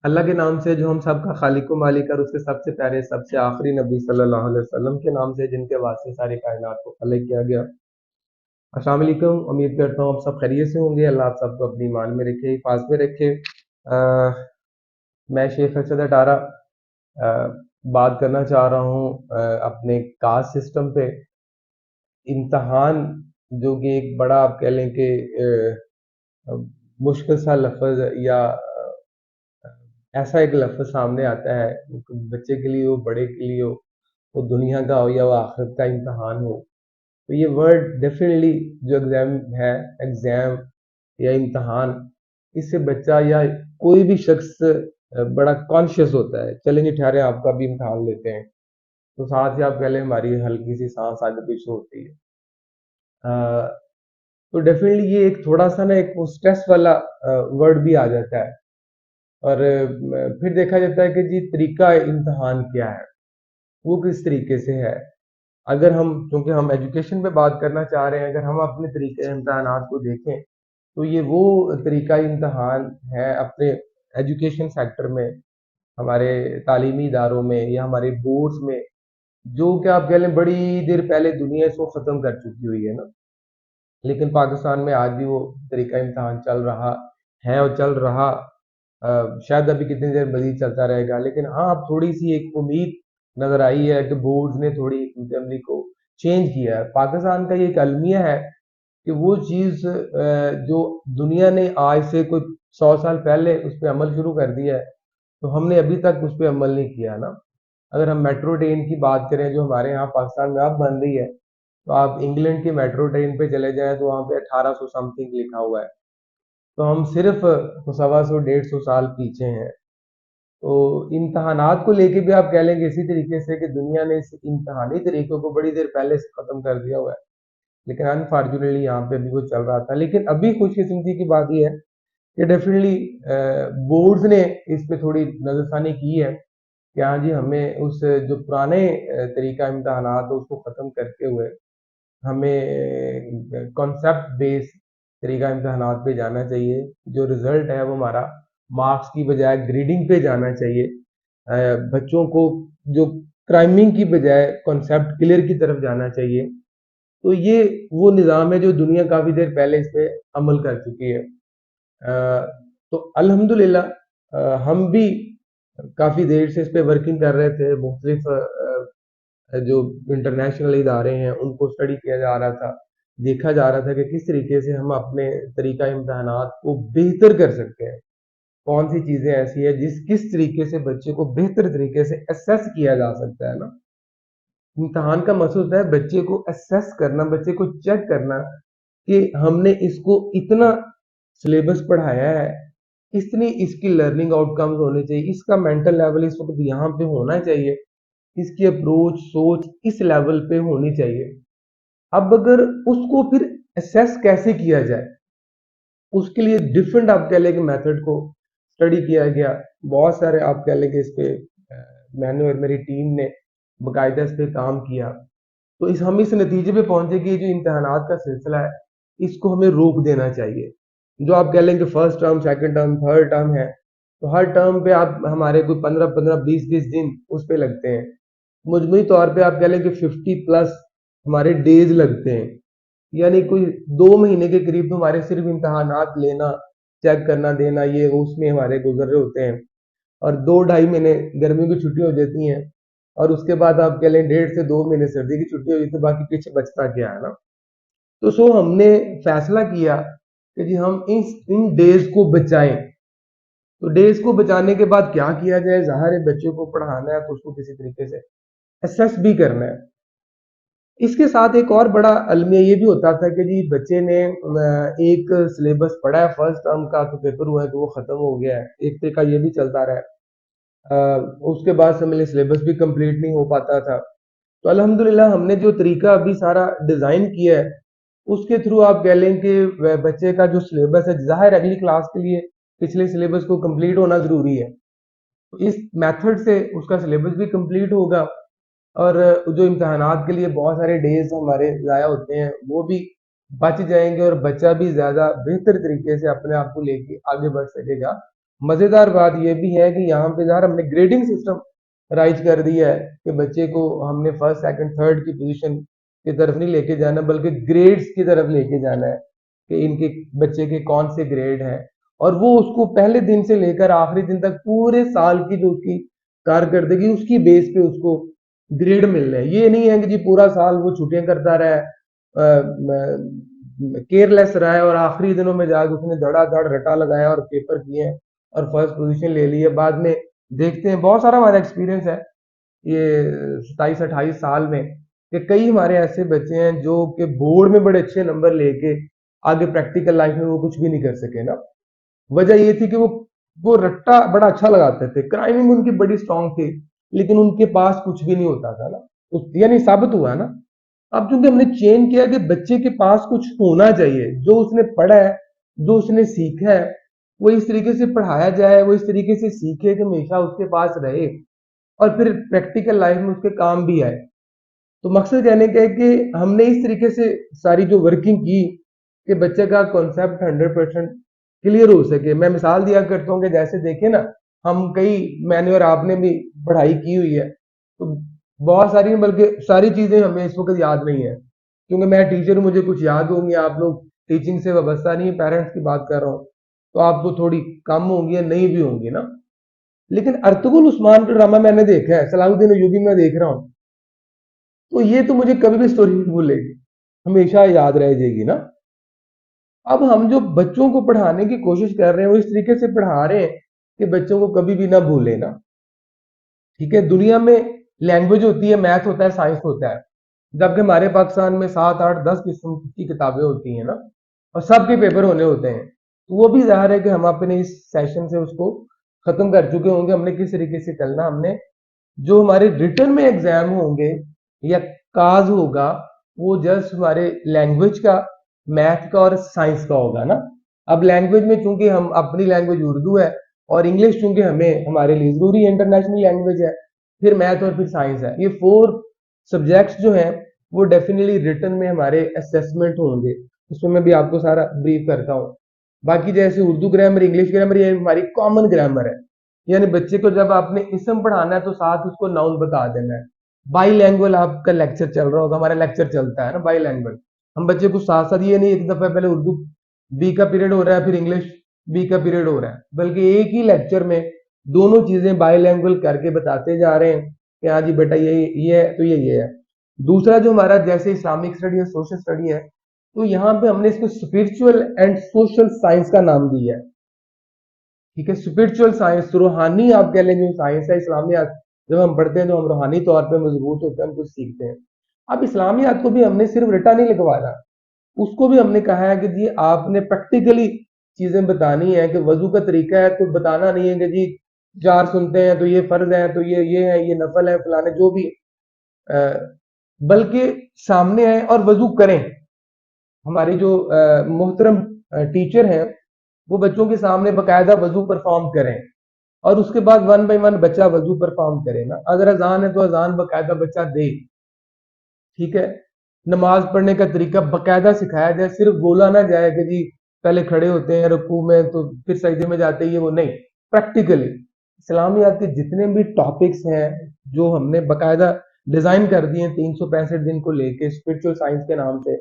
अल्लाह के नाम से जो हम सब का खालिक व मालिक और उसके सबसे प्यारे सबसे आखिरी नबी सल्लल्लाहु अलैहि वसल्लम के नाम से जिनके वास्ते सारी कायनात को खलक किया गया। अस्सलाम वालेकुम, उम्मीद करता हूँ आप सब खैरियत से होंगे। अल्लाह आप सबको अपनी ईमान में रखे, हिफाज़त में रखे। मैं शेख अर्शद अटारा बात करना चाह रहा हूँ अपने कास्ट सिस्टम पे। इम्तहान जो कि एक बड़ा आप कह लें कि अ, मुश्किल सा लफ्ज़ या ऐसा एक लफ्ज़ सामने आता है, वो बच्चे के लिए हो, बड़े के लिए हो, वो दुनिया का हो या वो आखिरत का इम्तहान हो। तो ये वर्ड डेफिनेटली जो एग्ज़ाम है, एग्ज़ाम या इम्तहान, इससे बच्चा या कोई भी शख्स बड़ा कॉन्शियस होता है। चलें जी ठहरें आपका भी इम्तहान लेते हैं। तो साथ ही आप कह लें हमारी हल्की सी सांस आगे पीछे होती है। अ, तो डेफिनेटली ये एक थोड़ा-सा ना एक वो स्ट्रेस वाला वर्ड भी आ जाता है। और फिर देखा जाता है कि जी तरीका इम्तहान क्या है, वो किस तरीके से है। अगर हम क्योंकि हम एजुकेशन पे बात करना चाह रहे हैं, अगर हम अपने तरीके इम्तहानात को देखें तो ये वो तरीका इम्तहान है अपने एजुकेशन सेक्टर में, हमारे तालीमी इदारों में या हमारे बोर्ड्स में, जो कि आप कह लें बड़ी देर पहले दुनिया इसको ख़त्म कर चुकी हुई है ना। लेकिन पाकिस्तान में आज भी वो तरीका इम्तहान चल रहा है और चल रहा शायद अभी कितनी देर मज़ीद चलता रहेगा। लेकिन हाँ, अब थोड़ी-सी एक उम्मीद नज़र आई है कि बोर्ड्स ने थोड़ी असेंबली को चेंज किया है। पाकिस्तान का ये एक अलमिया है कि वो चीज़ जो दुनिया ने आज से कोई 100 साल पहले उस पे अमल शुरू कर दिया है, तो हमने अभी तक उस पे अमल नहीं किया ना। अगर हम मेट्रो ट्रेन की बात करें जो हमारे यहाँ पाकिस्तान में अब बन रही है, तो आप इंग्लैंड की मेट्रो ट्रेन पे चले जाएँ तो वहाँ पे 1800 समथिंग लिखा हुआ है। तो हम सिर्फ सवा सौ 150 साल पीछे हैं। तो इम्तहानात को लेके भी आप कह लेंगे इसी तरीके से कि दुनिया ने इस इम्तहानी तरीकों को बड़ी देर पहले से खत्म कर दिया हुआ है। लेकिन अनफॉर्चुनेटली यहाँ पे अभी वो चल रहा था। लेकिन अभी खुशकिस्मती की बात ये है कि डेफिनेटली बोर्ड्स ने इस पे थोड़ी नज़रसानी की है कि हाँ जी, हमें उस जो पुराने तरीका इम्तहानात है उसको ख़त्म करते हुए हमें कॉन्सेप्ट बेस्ड तरीका इम्तहानात पे जाना चाहिए। जो रिजल्ट है वो हमारा मार्क्स की बजाय ग्रेडिंग पे जाना चाहिए। बच्चों को जो क्राइमिंग की बजाय कॉन्सेप्ट क्लियर की तरफ जाना चाहिए। तो ये वो निज़ाम है जो दुनिया काफ़ी देर पहले इस पे अमल कर चुकी है। तो अल्हम्दुलिल्लाह हम भी काफ़ी देर से इस पे वर्किंग कर रहे थे। मुख्तलिफ जो इंटरनेशनल इदारे हैं उनको स्टडी किया जा रहा था, देखा जा रहा था कि किस तरीके से हम अपने तरीका इम्तहानात को बेहतर कर सकते हैं। कौन सी चीज़ें ऐसी हैं जिस किस तरीके से बच्चे को बेहतर तरीके से असेस किया जा सकता है ना। इम्तिहान का मकसद होता है बच्चे को असेस करना, बच्चे को चेक करना कि हमने इसको इतना सिलेबस पढ़ाया है, इतनी इसकी लर्निंग आउटकम्स होने चाहिए, इसका मेंटल लेवल इस वक़्त यहाँ पे होना चाहिए, इसकी अप्रोच, सोच इस लेवल पे होनी चाहिए। अब अगर उसको फिर असेस कैसे किया जाए, उसके लिए डिफरेंट आप कह लें कि मेथड को स्टडी किया गया। बहुत सारे आप कह लें कि इस पे मैंने और मेरी टीम ने बाकायदा इस पे काम किया। तो हम इस नतीजे पे पहुंचे कि जो इम्तहानात का सिलसिला है इसको हमें रोक देना चाहिए। जो आप कह लें कि first term, second term, third term है, तो हर टर्म पे आप हमारे कोई 15-15, 20-20 दिन उस पे लगते हैं। मजमूई तौर पे आप कह लें कि 50 प्लस हमारे डेज लगते हैं। यानी कोई 2 महीने के करीब तो हमारे सिर्फ इम्तहानात लेना, चेक करना, देना, ये वो उसमें हमारे गुजर रहे होते हैं। और 2 ढाई महीने गर्मी की छुट्टी हो जाती हैं। और उसके बाद आप कह लें 1.5 से 2 महीने सर्दी की छुट्टी हो जाती है। बाकी पीछे बचता क्या है ना। तो हमने फैसला किया कि जी हम इन डेज को बचाएं। तो डेज को बचाने के बाद क्या किया जाए, जाहिर है बच्चों को पढ़ाना है तो उसको किसी तरीके से असेस भी करना है। इसके साथ एक और बड़ा अलमिया ये भी होता था कि जी बच्चे ने एक सिलेबस पढ़ा है फर्स्ट टर्म का, तो पेपर हुआ है तो वो खत्म हो गया है, एक तरीका ये भी चलता रहा है। उसके बाद से मेरे सिलेबस भी कंप्लीट नहीं हो पाता था। तो अल्हम्दुलिल्लाह हमने जो तरीका अभी सारा डिज़ाइन किया है उसके थ्रू आप कह लें कि बच्चे का जो सिलेबस है, जाहिर अगली क्लास के लिए पिछले सिलेबस को कंप्लीट होना ज़रूरी है। तो इस मेथड से उसका सिलेबस भी कंप्लीट होगा और जो इम्तहानात के लिए बहुत सारे डेज हमारे ज़ाया होते हैं वो भी बच जाएंगे और बच्चा भी ज़्यादा बेहतर तरीके से अपने आप को लेके आगे बढ़ सकेगा मजेदार बात यह भी है कि यहाँ पे यार हमने ग्रेडिंग सिस्टम राइज कर दिया है कि बच्चे को हमने फर्स्ट सेकंड थर्ड की पोजीशन की तरफ नहीं लेके जाना, बल्कि ग्रेड्स की तरफ लेके जाना है कि इनके बच्चे के कौन से ग्रेड हैं, और वो उसको पहले दिन से लेकर आखिरी दिन तक पूरे साल की जो उसकी कारकर्दगी उसकी बेस पे उसको ग्रेड मिल रहे हैं। ये नहीं है कि जी पूरा साल वो छुट्टियां करता रहा है, केयरलेस रहा है और आखिरी दिनों में जाकर उसने धड़ाधड़ रटा लगाया और पेपर किए हैं और फर्स्ट पोजीशन ले ली है। बाद में देखते हैं, बहुत सारा हमारा एक्सपीरियंस है ये 27-28 साल में, कि कई हमारे ऐसे बच्चे हैं जो कि बोर्ड में बड़े अच्छे नंबर लेके आगे प्रैक्टिकल लाइफ में वो कुछ भी नहीं कर सके ना। वजह ये थी कि वो रट्टा बड़ा अच्छा लगाते थे, क्राइमिंग उनकी बड़ी स्ट्रांग थी, लेकिन उनके पास कुछ भी नहीं होता था ना। यानी साबित हुआ ना। अब चूंकि हमने चेंज किया कि बच्चे के पास कुछ होना चाहिए, जो उसने पढ़ा है, जो उसने सीखा है, वो इस तरीके से पढ़ाया जाए, वो इस तरीके से सीखे कि हमेशा उसके पास रहे और फिर प्रैक्टिकल लाइफ में उसके काम भी आए। तो मकसद कहने का है कि हमने इस तरीके से सारी जो वर्किंग की कि बच्चे का कॉन्सेप्ट 100% क्लियर हो सके। मैं मिसाल दिया करता हूँ कि जैसे देखे ना, हम कई, मैंने और आपने भी पढ़ाई की हुई है, तो बहुत सारी, बल्कि सारी चीजें हमें इस वक्त याद नहीं है, क्योंकि मैं टीचर हूँ, मुझे कुछ याद होंगी, आप लोग टीचिंग से वाबस्ता नहीं है, पेरेंट्स की बात कर रहा हूँ, तो आपको थोड़ी कम होंगी या नहीं भी होंगी ना। लेकिन अर्तुगरुल उस्मान का ड्रामा मैंने देखा है, सलाहुद्दीन अय्यूबी में देख रहा हूँ, तो ये तो मुझे कभी भी स्टोरी नहीं भूलेगी, हमेशा याद रह जाएगी ना। अब हम जो बच्चों को पढ़ाने की कोशिश कर रहे हैं वो इस तरीके से पढ़ा रहे हैं कि बच्चों को कभी भी ना भूले ना। ठीक है, दुनिया में लैंग्वेज होती है, मैथ होता है, साइंस होता है, जबकि हमारे पाकिस्तान में 7 8 10 किस्म की किताबें होती हैं ना, और सबके पेपर होने होते हैं। तो वो भी जाहिर है कि हम अपने इस सेशन से उसको खत्म कर चुके होंगे। हमने किस तरीके से चलना, हमने जो हमारे रिटर्न में एग्जाम होंगे या काज होगा, वो जस्ट हमारे लैंग्वेज का, मैथ का और साइंस का होगा ना। अब लैंग्वेज में चूंकि हम, अपनी लैंग्वेज उर्दू है और इंग्लिश चूंकि हमें हमारे लिए जरूरी इंटरनेशनल लैंग्वेज है, फिर मैथ और फिर साइंस है, ये 4 सब्जेक्ट्स जो हैं वो डेफिनेटली रिटर्न में हमारे असेसमेंट होंगे। उसमें मैं भी आपको सारा ब्रीफ करता हूँ। बाकी जैसे उर्दू ग्रामर, इंग्लिश ग्रामर, ये हमारी कॉमन ग्रामर है, यानी बच्चे को जब आपने इसम पढ़ाना है तो साथ उसको नाउन बता देना है। बाई लैंग्वेज आपका लेक्चर चल रहा होगा, हमारा लेक्चर चलता है ना बाई लैंग्वेज, हम बच्चे को साथ साथ, ये नहीं एक दफा पहले उर्दू बी का पीरियड हो रहा है फिर इंग्लिश बी का पीरियड हो रहा है, बल्कि एक ही लेक्चर में दोनों चीजें बाई लैंग्वेज करके बताते जा रहे हैं कि हाँ जी बेटा ये है, तो ये है। दूसरा जो हमारा जैसे इस्लामिक स्टडी है, सोशल स्टडी है, तो यहाँ पे हमने इसको स्पिरिचुअल एंड सोशल साइंस का नाम दिया है। ठीक है, स्पिरिचुअल साइंस, रूहानी आप कह लेंगे, साइंस है इस्लामियात। जब हम पढ़ते हैं तो हम रूहानी तौर पे मजबूत होते हैं, हम कुछ सीखते हैं। अब इस्लामियात को भी हमने सिर्फ रटा नहीं लिखवाना, उसको भी हमने कहा है कि जी आपने प्रैक्टिकली चीजें बतानी है, कि वजू का तरीका है तो बताना नहीं है कि जी 4 सुनते हैं तो ये फर्ज है, तो ये है, ये नफल है, फलाने जो भी, अ, बल्कि सामने आए और वजू करें। हमारे जो मोहतरम टीचर हैं, वो बच्चों के सामने बकायदा वजू परफॉर्म करें और उसके बाद वन बाय वन बच्चा वजू परफॉर्म करे ना। अगर अजान है तो अजान बकायदा बच्चा दे। ठीक है, नमाज पढ़ने का तरीका बकायदा सिखाया जाए, सिर्फ बोला ना जाए कि जी पहले खड़े होते हैं रुकू में तो फिर सजदे में जाते ही, वो नहीं, प्रैक्टिकली इस्लामियात के जितने भी टॉपिक्स हैं जो हमने बकायदा डिजाइन कर दिए 365 दिन को लेके स्पिरिचुअल साइंस के नाम से,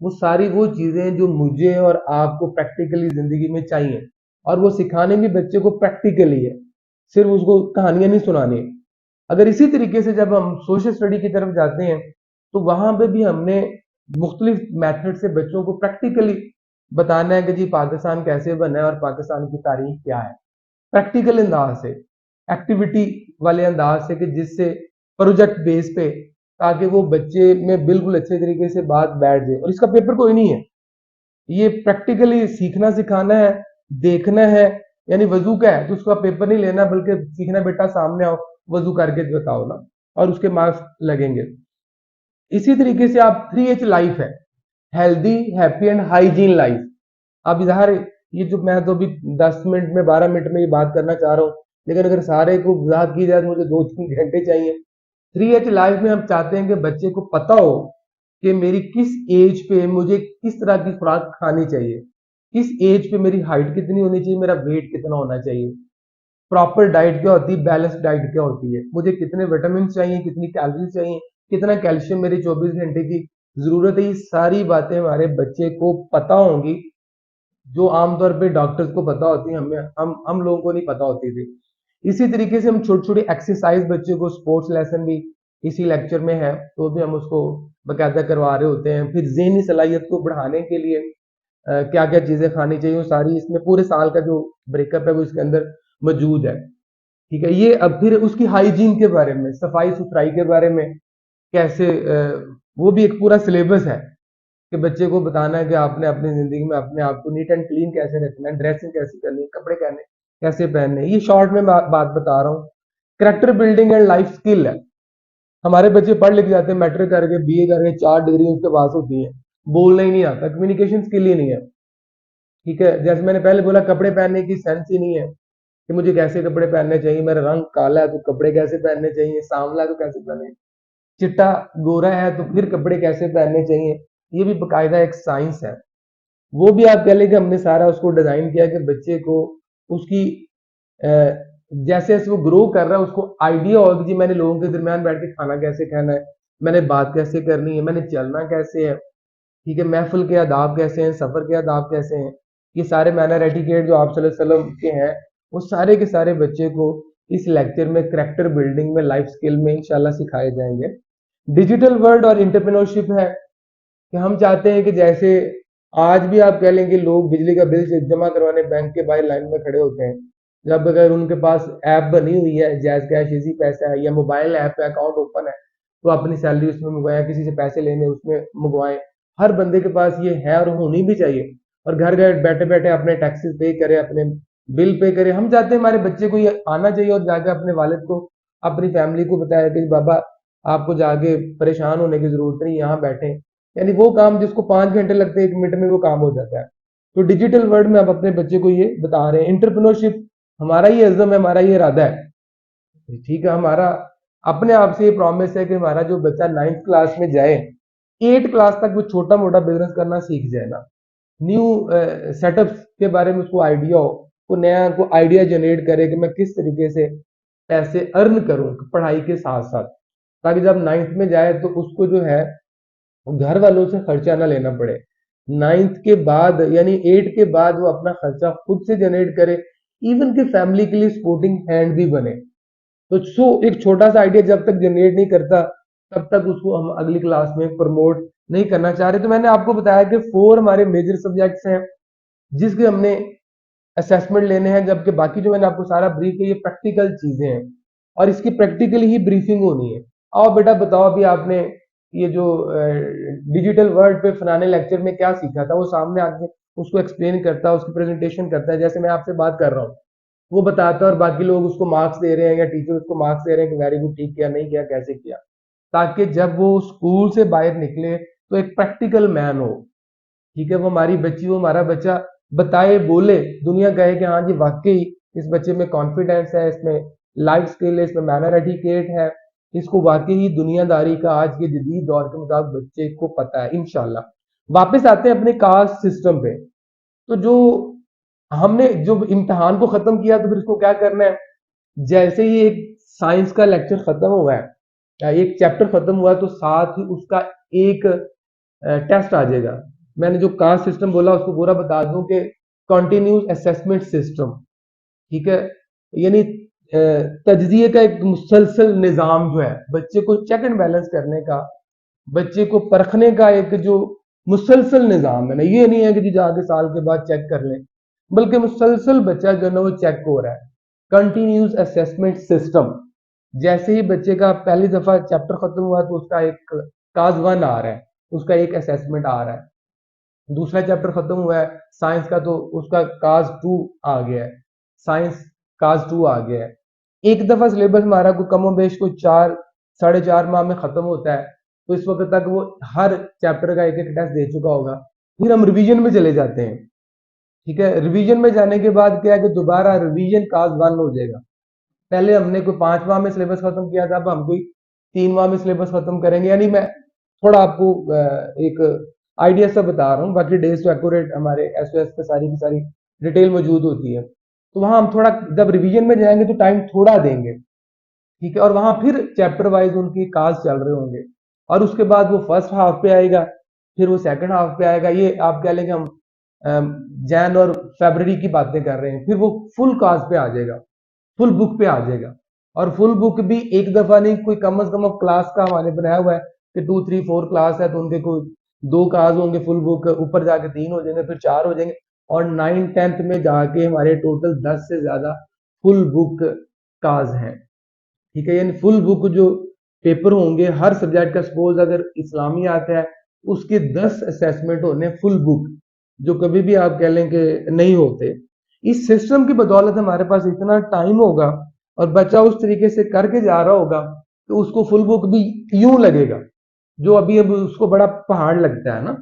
वो सारी वो चीजें जो मुझे और आपको प्रैक्टिकली जिंदगी में चाहिए, और वो सिखाने भी बच्चे को प्रैक्टिकली है, सिर्फ उसको कहानियां नहीं सुनानी। अगर इसी तरीके से जब हम सोशल स्टडी की तरफ जाते हैं, तो वहां पे भी हमने मुख्तलिफ मेथड से बच्चों को प्रैक्टिकली बताना है कि जी पाकिस्तान कैसे बना है और पाकिस्तान की तारीख क्या है, प्रैक्टिकल अंदाज से, एक्टिविटी वाले अंदाज से, कि जिससे प्रोजेक्ट बेस पे, ताकि वो बच्चे में बिल्कुल अच्छे तरीके से बात बैठ जाए। और इसका पेपर कोई नहीं है, ये प्रैक्टिकली सीखना सिखाना है, देखना है। यानी वजू का है तो उसका पेपर नहीं लेना, बल्कि सीखना, बेटा सामने आओ वजू करके बताओ ना, और उसके मार्क्स लगेंगे। इसी तरीके से आप 3H लाइफ है, healthy, happy and hygiene life. अब इधर ये जो मैं तो अभी 10 मिनट में, 12 मिनट में ये बात करना चाह रहा हूँ, लेकिन अगर सारे को वजाहत की जाए तो मुझे 2 3 घंटे चाहिए। 3H लाइफ में हम चाहते हैं कि बच्चे को पता हो कि मेरी किस एज पे मुझे किस तरह की खुराक खानी चाहिए। किस एज पे मेरी हाइट कितनी होनी चाहिए, मेरा वेट कितना होना चाहिए, प्रॉपर डाइट क्या होती है, बैलेंस डाइट क्या होती है, मुझे कितने विटामिन चाहिए, कितनी कैलोरी चाहिए, कितना कैल्शियम मेरी 24 घंटे की जरूरत है, ये सारी बातें हमारे बच्चे को पता होंगी, जो आमतौर पे डॉक्टर्स को पता होती है, हमें हम लोगों को नहीं पता होती थी। इसी तरीके से हम छोटी छोटी एक्सरसाइज बच्चे को, स्पोर्ट्स लेसन भी इसी लेक्चर में है, तो भी हम उसको बाकायदा करवा रहे होते हैं। फिर ज़हनी सलाहियत को बढ़ाने के लिए क्या क्या चीज़ें खानी चाहिए, वो सारी इसमें पूरे साल का जो ब्रेकअप है वो इसके अंदर मौजूद है। ठीक है, ये अब फिर उसकी हाइजीन के बारे में, सफाई सुथराई के बारे में कैसे वो भी एक पूरा सिलेबस है कि बच्चे को बताना है कि आपने अपनी जिंदगी में अपने आप को नीट एंड क्लीन कैसे रखना है, ड्रेसिंग कैसे करनी है, कपड़े कहने कैसे पहनने हैं। ये शॉर्ट में बात बता रहा हूँ। Character building and life skill है। हमारे बच्चे पढ़ लिख जाते हैं, मैट्रिक करके, बीए करके, 4 डिग्री उसके पास होती है, बोलना ही नहीं आता, कम्युनिकेशन स्किल ही नहीं है। ठीक है, जैसे मैंने पहले बोला, कपड़े पहनने की सेंस ही नहीं है कि मुझे कैसे कपड़े पहनने चाहिए, मेरा रंग काला है तो कपड़े कैसे पहनने चाहिए, सांवला है तो कैसे पहने, चिट्टा गोरा है तो फिर कपड़े कैसे पहनने चाहिए। ये भी बाकायदा एक साइंस है। वो भी आप कह लें कि हमने सारा उसको डिजाइन किया कि बच्चे को उसकी अ, जैसे जैसे वो ग्रो कर रहा है उसको आइडिया हो कि जी मैंने लोगों के दरमियान बैठ के खाना कैसे खाना है, मैंने बात कैसे करनी है, मैंने चलना कैसे है। ठीक है, महफिल के आदाब कैसे हैं, सफर के आदाब कैसे हैं, ये सारे मैनर एटिकेट जो आप सल्लल्लाहु अलैहि वसल्लम के हैं, वो सारे के सारे बच्चे को इस लेक्चर में करैक्टर बिल्डिंग में, लाइफ स्किल में इंशाल्लाह सिखाए जाएंगे। डिजिटल वर्ल्ड और इंटरप्रेन्योरशिप है कि हम चाहते हैं कि जैसे आज भी आप कह लेंगे लोग बिजली का बिल जमा करवाने बैंक के बाहर लाइन में खड़े होते हैं, जब अगर उनके पास ऐप बनी हुई है, जैज कैश, इजी पैसा है, या मोबाइल ऐप है, अकाउंट ओपन है, तो अपनी सैलरी उसमें मंगवाएं, किसी से पैसे लेने उसमें मंगवाएं। हर बंदे के पास ये है और होनी भी चाहिए, और घर घर बैठे बैठे अपने टैक्सेस पे करे, अपने बिल पे करे। हम चाहते हैं हमारे बच्चे को ये आना चाहिए और जाकर अपने वालिद को, अपनी फैमिली को बताया कि बाबा आपको जाके परेशान होने की जरूरत नहीं, यहाँ बैठे, यानी वो काम जिसको 5 घंटे लगते हैं 1 मिनट में वो काम हो जाता है। तो डिजिटल वर्ल्ड में आप अपने बच्चे को ये बता रहे हैं। इंटरप्रेन्योरशिप हमारा ये अज़म है, हमारा ये इरादा है। ठीक है, हमारा अपने आप से ये प्रॉमिस है कि हमारा जो बच्चा 9th क्लास में जाए, 8 क्लास तक वो छोटा मोटा बिजनेस करना सीख जाए ना, न्यू सेटअप्स के बारे में उसको आइडिया हो, को नया को आइडिया जनरेट करे कि मैं किस तरीके से पैसे अर्न करूं पढ़ाई के साथ साथ, ताकि जब 9th में जाए तो उसको जो है घर वालों से खर्चा ना लेना पड़े। 9th के बाद यानी 8 के बाद वो अपना खर्चा खुद से जनरेट करे, इवन कि फैमिली के लिए सपोर्टिंग हैंड भी बने। तो एक छोटा सा आइडिया जब तक जनरेट नहीं करता तब तक उसको हम अगली क्लास में प्रमोट नहीं करना चाह रहे। तो मैंने आपको बताया कि 4 हमारे मेजर सब्जेक्ट्स हैं जिसके हमने असेसमेंट लेने हैं, जबकि बाकी जो मैंने आपको सारा ब्रीफ है ये प्रैक्टिकल चीजें हैं और इसकी प्रैक्टिकली ही ब्रीफिंग होनी है। आओ बेटा बताओ, अभी आपने ये जो डिजिटल वर्ल्ड पे फलाने लेक्चर में क्या सीखा था, वो सामने आके उसको एक्सप्लेन करता है, उसकी प्रेजेंटेशन करता है, जैसे मैं आपसे बात कर रहा हूँ वो बताता है, और बाकी लोग उसको मार्क्स दे रहे हैं या टीचर उसको मार्क्स दे रहे हैं कि वेरी गुड, ठीक किया, नहीं किया, कैसे किया, ताकि जब वो स्कूल से बाहर निकले तो एक प्रैक्टिकल मैन हो। ठीक है, वो हमारी बच्ची, वो हमारा बच्चा बताए, बोले, दुनिया कहे कि हाँ जी वाकई इस बच्चे में कॉन्फिडेंस है, इसमें लाइफ स्किल है, इसमें मैनर एटिकेट है, इसको वाकई ही दुनियादारी का आज के जदीद दौर के मुताबिक बच्चे को पता है। इंशाल्लाह वापस आते हैं अपने कास्ट सिस्टम पे। तो जो हमने जो इम्तिहान को खत्म किया तो फिर इसको क्या करना है, जैसे ही एक साइंस का लेक्चर खत्म हुआ है या एक चैप्टर खत्म हुआ है तो साथ ही उसका एक टेस्ट आ जाएगा। मैंने जो कास्ट सिस्टम बोला उसको पूरा बता दूं कि कंटिन्यूस असेसमेंट सिस्टम। ठीक है, यानी तजजिए का एक मुसलसल निज़ाम जो है, बच्चे को चेक एंड बैलेंस करने का, बच्चे को परखने का एक जो मुसलसल निज़ाम है ना, ये नहीं है कि जी जाके साल के बाद चेक कर लें, बल्कि मुसलसल बच्चा जो है ना वो चेक हो रहा है। कंटिन्यूस असेसमेंट सिस्टम, जैसे ही बच्चे का पहली दफा चैप्टर खत्म हुआ तो उसका एक काज 1 आ रहा है, उसका एक असेसमेंट आ रहा है। दूसरा चैप्टर खत्म हुआ है साइंस का तो उसका काज 2 आ गया है, साइंस काज 2 आ गया है। एक दफा सिलेबस हमारा को कमो बेश को 4 साढ़े 4 माह में खत्म होता है, तो इस वक्त तक वो हर चैप्टर का एक एक टेस्ट दे चुका होगा। फिर हम रिवीजन में चले जाते हैं। ठीक है, रिवीजन में जाने के बाद क्या है कि दोबारा रिवीजन काज 1 हो जाएगा। पहले हमने कोई 5 माह में सिलेबस खत्म किया था, अब हम कोई 3 माह में सिलेबस खत्म करेंगे। यानी मैं थोड़ा आपको एक आइडिया सब बता रहा हूँ, बाकी डेज टू एक्यूरेट हमारे एसओएस पे सारी की सारी डिटेल मौजूद होती है। तो वहां हम थोड़ा जब रिवीजन में जाएंगे तो टाइम थोड़ा देंगे, ठीक है, और वहां फिर चैप्टर वाइज उनकी काज चल रहे होंगे, और उसके बाद वो फर्स्ट हाफ पे आएगा, फिर वो सेकंड हाफ पे आएगा। ये आप कह लेंगे हम जैन और फरवरी की बातें कर रहे हैं, फिर वो फुल काज पे आ जाएगा, फुल बुक पे आ जाएगा। और फुल बुक भी एक दफा नहीं, कोई कम से कम अब क्लास का हमारे बनाया हुआ है कि 2 3 4 क्लास है तो उनके कोई 2 काज होंगे फुल बुक, ऊपर जाके 3 हो जाएंगे, फिर 4 हो जाएंगे, और 9th 10th में जाके हमारे टोटल 10 से ज्यादा फुल बुक काज हैं, ठीक है। यानी फुल बुक जो पेपर होंगे हर सब्जेक्ट का, सपोज अगर इस्लामी आता है उसके 10 असेसमेंट होने फुल बुक, जो कभी भी आप कह लें कि नहीं होते। इस सिस्टम की बदौलत हमारे पास इतना टाइम होगा और बच्चा उस तरीके से करके जा रहा होगा तो उसको फुल बुक भी यूं लगेगा, जो अभी अब उसको बड़ा पहाड़ लगता है ना,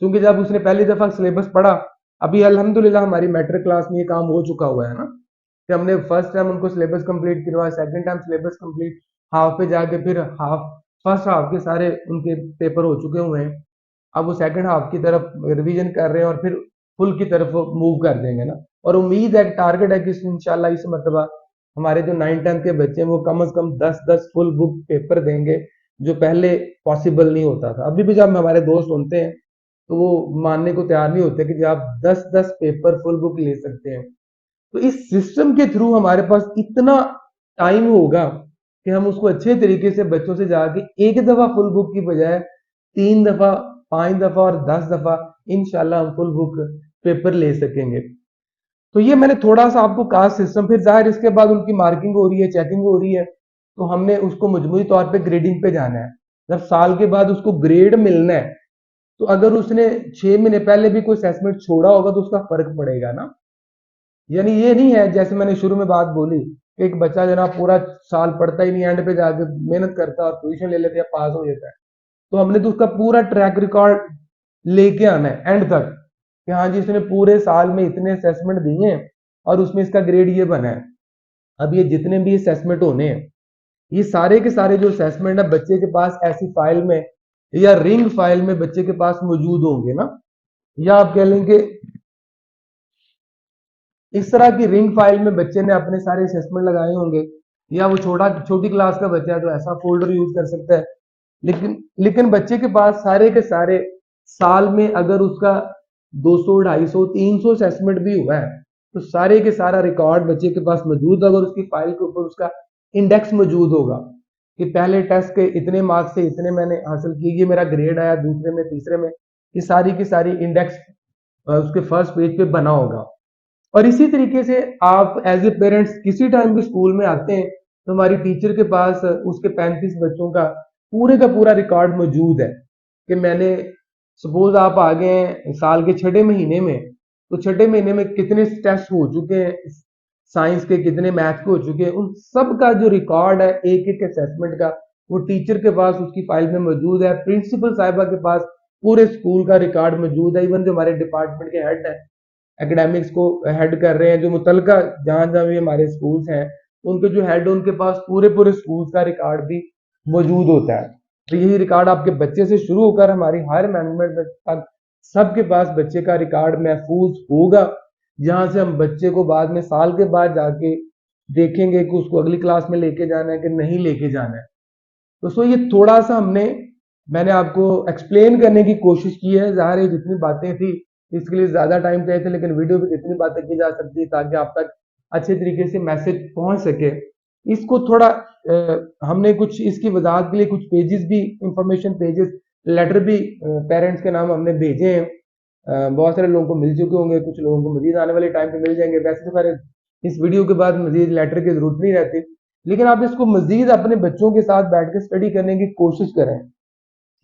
क्योंकि जब उसने पहली दफा सिलेबस पढ़ा, अभी अल्हम्दुलिल्लाह हमारी मैट्रिक क्लास में ये काम हो चुका हुआ है ना, कि हमने फर्स्ट टाइम उनको सिलेबस कंप्लीट करवाया, second time syllabus complete, half पे जाके फिर हाफ, फर्स्ट हाफ के सारे उनके पेपर हो चुके हुए हैं। अब वो सेकंड हाफ की तरफ रिवीजन कर रहे हैं और फिर फुल की तरफ मूव कर देंगे ना। और उम्मीद है, टारगेट है कि इंशाल्लाह इस मरतबा हमारे जो 9th 10th के बच्चे हैं वो कम से कम 10 10 फुल बुक पेपर देंगे, जो पहले पॉसिबल नहीं होता था। अभी भी जब हमारे दोस्त सुनते हैं तो वो मानने को तैयार नहीं होते कि जो आप 10 10 पेपर फुल बुक ले सकते हैं। तो इस सिस्टम के थ्रू हमारे पास इतना टाइम होगा कि हम उसको अच्छे तरीके से बच्चों से जाके एक दफा फुल बुक की बजाय 3 दफा, 5 दफा और 10 दफा इंशाल्लाह हम फुल बुक पेपर ले सकेंगे। तो ये मैंने थोड़ा सा आपको कास्ट सिस्टम, फिर जाहिर इसके बाद उनकी मार्किंग हो रही है, चेकिंग हो रही है, तो हमने उसको मजमूई तौर पे ग्रेडिंग पे जाना है। जब साल के बाद उसको ग्रेड मिलना है, तो अगर उसने 6 महीने पहले भी कोई असेसमेंट छोड़ा होगा तो उसका फर्क पड़ेगा ना। यानी ये नहीं है जैसे मैंने शुरू में बात बोली कि एक बच्चा जनाब पूरा साल पढ़ता ही नहीं, एंड पे जाके मेहनत करता है और पोजीशन ले लेते हैं, पास हो जाता है। तो हमने तो उसका पूरा ट्रैक रिकॉर्ड लेके आना है एंड तक, कि हाँ जी इसने पूरे साल में इतने असेसमेंट दिए हैं और उसमें इसका ग्रेड ये बना है। अब ये जितने भी असेसमेंट होने हैं, ये सारे के सारे जो असेसमेंट है बच्चे के पास ऐसी फाइल में या रिंग फाइल में बच्चे के पास मौजूद होंगे ना, या आप कह लेंगे इस तरह की रिंग फाइल में बच्चे ने अपने सारे असेसमेंट लगाए होंगे, या वो छोटी क्लास का बच्चा है तो ऐसा फोल्डर यूज कर सकता है। लेकिन बच्चे के पास सारे के सारे साल में अगर उसका 200 250 300 असेसमेंट भी हुआ है तो सारे के सारा रिकॉर्ड बच्चे के पास मौजूद, अगर उसकी फाइल के ऊपर उसका इंडेक्स मौजूद होगा कि पहले टेस्ट के इतने मार्क्स से इतने मैंने हासिल किए, ये मेरा ग्रेड आया दूसरे में तीसरे में, ये सारी की सारी इंडेक्स उसके फर्स्ट पेज पे बना होगा। और इसी तरीके से आप एज ए पेरेंट्स किसी टाइम भी स्कूल में आते हैं तो हमारी टीचर के पास उसके 35 बच्चों का पूरा रिकॉर्ड मौजूद है, कि मैंने, सपोज आप आ गए हैं साल के छठे महीने में, तो छठे महीने में कितने टेस्ट हो चुके हैं, साइंस के कितने, मैथ के हो चुके हैं, उन सब का जो रिकॉर्ड है एक एक असेसमेंट का, वो टीचर के पास उसकी फाइल में मौजूद है। प्रिंसिपल साहिबा के पास पूरे स्कूल का रिकॉर्ड मौजूद है। इवन जो हमारे डिपार्टमेंट के हेड है, एकेडमिक्स को हेड कर रहे हैं, जो मुतलका जहां जहां भी हमारे स्कूल्स हैं, उनके जो हेड, उनके पास पूरे पूरे स्कूल्स का रिकॉर्ड भी मौजूद होता है। तो यही रिकॉर्ड आपके बच्चे से शुरू होकर हमारी हायर मैनेजमेंट तक सबके पास बच्चे का रिकॉर्ड महफूज होगा, जहां से हम बच्चे को बाद में साल के बाद जाके देखेंगे कि उसको अगली क्लास में लेके जाना है कि नहीं लेके जाना है। तो सो ये थोड़ा सा मैंने आपको एक्सप्लेन करने की कोशिश की है। ज़ाहिर है जितनी बातें थी इसके लिए ज़्यादा टाइम चाहिए था, लेकिन वीडियो पे जितनी बातें की जा सकती है ताकि आप तक अच्छे तरीके से मैसेज पहुंच सके, इसको थोड़ा हमने कुछ इसकी वजाहत के लिए कुछ पेजेस भी, इंफॉर्मेशन पेजेस, लेटर भी पेरेंट्स के नाम हमने भेजे हैं। बहुत सारे लोगों को मिल चुके होंगे, कुछ लोगों को मजीद आने वाले टाइम पे मिल जाएंगे। वैसे तो मेरे इस वीडियो के बाद मजीद लेटर की जरूरत नहीं रहती, लेकिन आप इसको मजीद अपने बच्चों के साथ बैठ के स्टडी करने की कोशिश करें,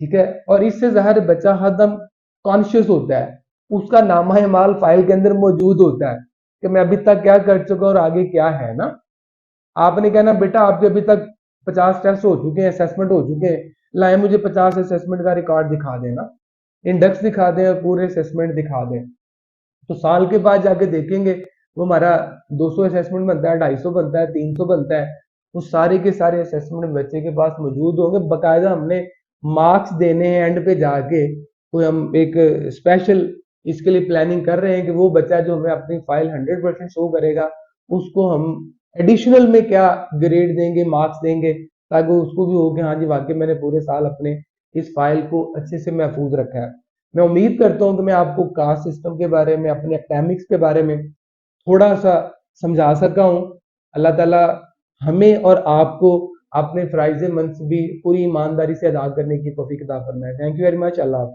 ठीक है। और इससे ज़ाहिर बच्चा हरदम कॉन्शियस होता है, उसका नामा माल फाइल के अंदर मौजूद होता है कि मैं अभी तक क्या कर चुका और आगे क्या है ना। आपने कहना बेटा आपके अभी तक 50 टेस्ट हो चुके हैं, असेसमेंट हो चुके हैं, लाए मुझे 50 असेसमेंट का रिकॉर्ड दिखा देना, इंडेक्स दिखा दें और पूरे असेसमेंट दिखा दें। तो साल के बाद जाके देखेंगे वो हमारा 200 असेसमेंट बनता है, 250 बनता है, 300 बनता है, वो सारे के सारे असेसमेंट बच्चे के पास मौजूद होंगे। बकायदा हमने मार्क्स देने हैं एंड पे जाके, कोई हम एक स्पेशल इसके लिए प्लानिंग कर रहे हैं कि वो बच्चा जो हमें अपनी फाइल 100% शो करेगा, उसको हम एडिशनल में क्या ग्रेड देंगे, मार्क्स देंगे, ताकि उसको भी हो कि हाँ जी वाकई मैंने पूरे साल अपने इस फाइल को अच्छे से महफूज रखा है। मैं उम्मीद करता हूँ कि मैं आपको कास्ट सिस्टम के बारे में, अपने एकेडमिक्स के बारे में थोड़ा सा समझा सका हूँ। अल्लाह ताला हमें और आपको अपने फ़राइज़ मंस भी पूरी ईमानदारी से अदा करने की तौफीक अता फरमाए। Thank you very much. अल्लाह हाफ़िज़।